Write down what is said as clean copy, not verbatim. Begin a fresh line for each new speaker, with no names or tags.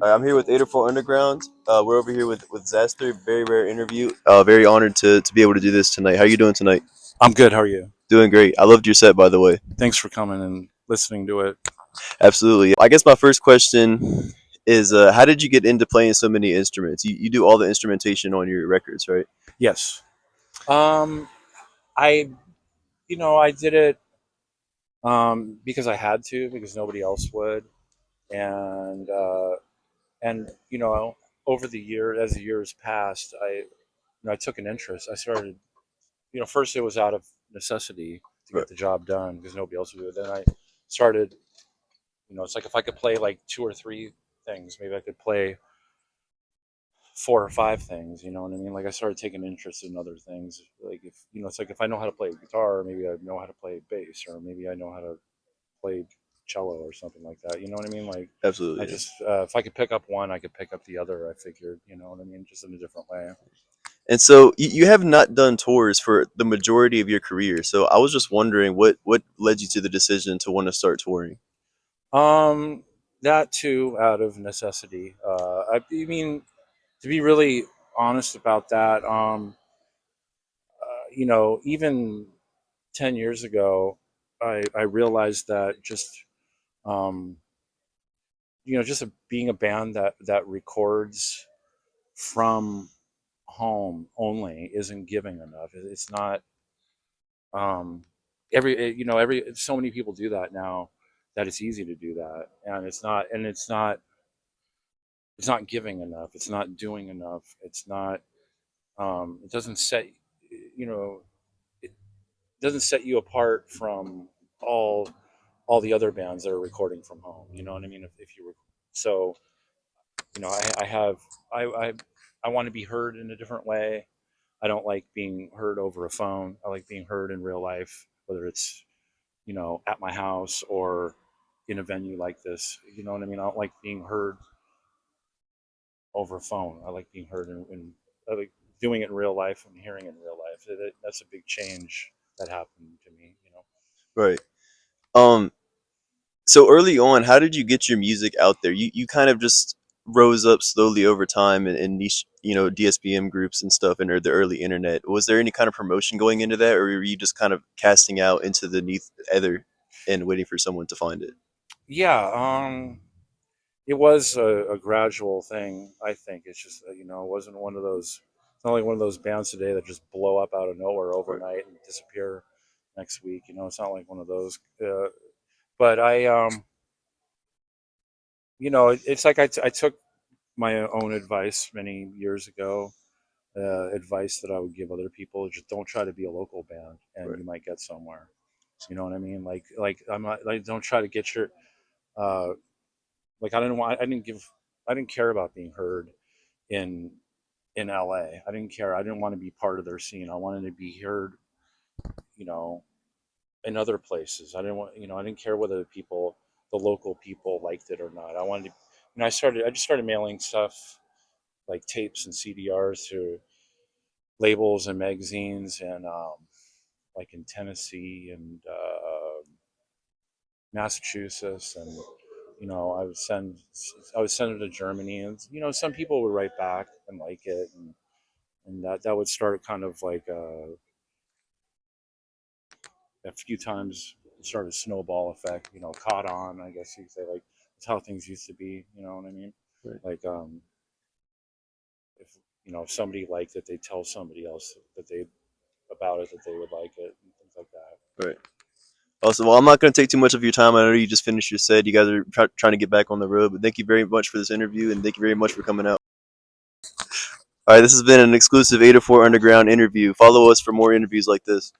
I'm here with 804 Underground. We're over here with Xasthur. Very rare interview. Very honored to be able to do this tonight. How are you doing tonight?
I'm good. How are you?
Doing great. I loved your set, by the way.
Thanks for coming and listening to it.
Absolutely. I guess my first question is, how did you get into playing so many instruments? You do all the instrumentation on your records, right?
Yes. Um, I, I did it because I had to, because nobody else would, and over the year, as the years passed, I took an interest. I started, first it was out of necessity to
Right.
get the job done because nobody else would do it. Then I started, it's like if I could play like two or three things, maybe I could play four or five things. You know what I mean? Like I started taking interest in other things. Like if it's like if I know how to play guitar, maybe I know how to play bass, or maybe I know how to play cello or something like that. You know what I mean? Like I
Absolutely. Yeah.
just if I could pick up one, I could pick up the other. I figured, you know what I mean, just in a different way.
And so you have not done tours for the majority of your career. So I was just wondering what led you to the decision to want to start touring.
Um, that too, out of necessity. I mean, to be really honest about that, even 10 years ago, I realized that um, being a band that records from home only isn't giving enough. It's not every so many people do that now that it's easy to do that, and it's not giving enough. It's not doing enough. It's not it doesn't set you know it doesn't set you apart from all all the other bands that are recording from home. You know what I mean? If you were so I have I want to be heard in a different way. I don't like being heard over a phone. I like being heard in real life, whether it's at my house or in a venue like this. You know what I mean? I don't like being heard over a phone. I like being heard in I like doing it in real life and hearing it in real life. That's a big change that happened to me.
Right. Um, So early on, how did you get your music out there? You kind of just rose up slowly over time in niche, DSBM groups and stuff, and the early internet. Was there any kind of promotion going into that, or were you just kind of casting out into the neath ether and waiting for someone to find it?
Yeah, it was a gradual thing. I think it's just it wasn't one of those. It's not like one of those bands today that just blow up out of nowhere
Right.
overnight and disappear next week. It's not like one of those. But it's like I took my own advice many years ago. Advice that I would give other people: just don't try to be a local band, and
Right.
you might get somewhere. You know what I mean? Like I'm not like don't try to get your uh, like I didn't care about being heard in LA. I didn't care. I didn't want to be part of their scene. I wanted to be heard, you know, in other places. I didn't care whether the local people liked it or not. I wanted to, I just started mailing stuff like tapes and CDRs to labels and magazines and like in Tennessee and Massachusetts and I would send it to Germany and some people would write back and like it and that would start kind of like a few times it started a snowball effect, caught on, I guess you could say, like it's how things used to be, you know what I mean?
Right.
Like if if somebody liked it, they tell somebody else that they about it that they would like it and things like that.
Right. Awesome. Well, I'm not going to take too much of your time. I know you just finished your set. You guys are trying to get back on the road, but thank you very much for this interview, and thank you very much for coming out. All right, this has been an exclusive 804 Underground interview. Follow us for more interviews like this.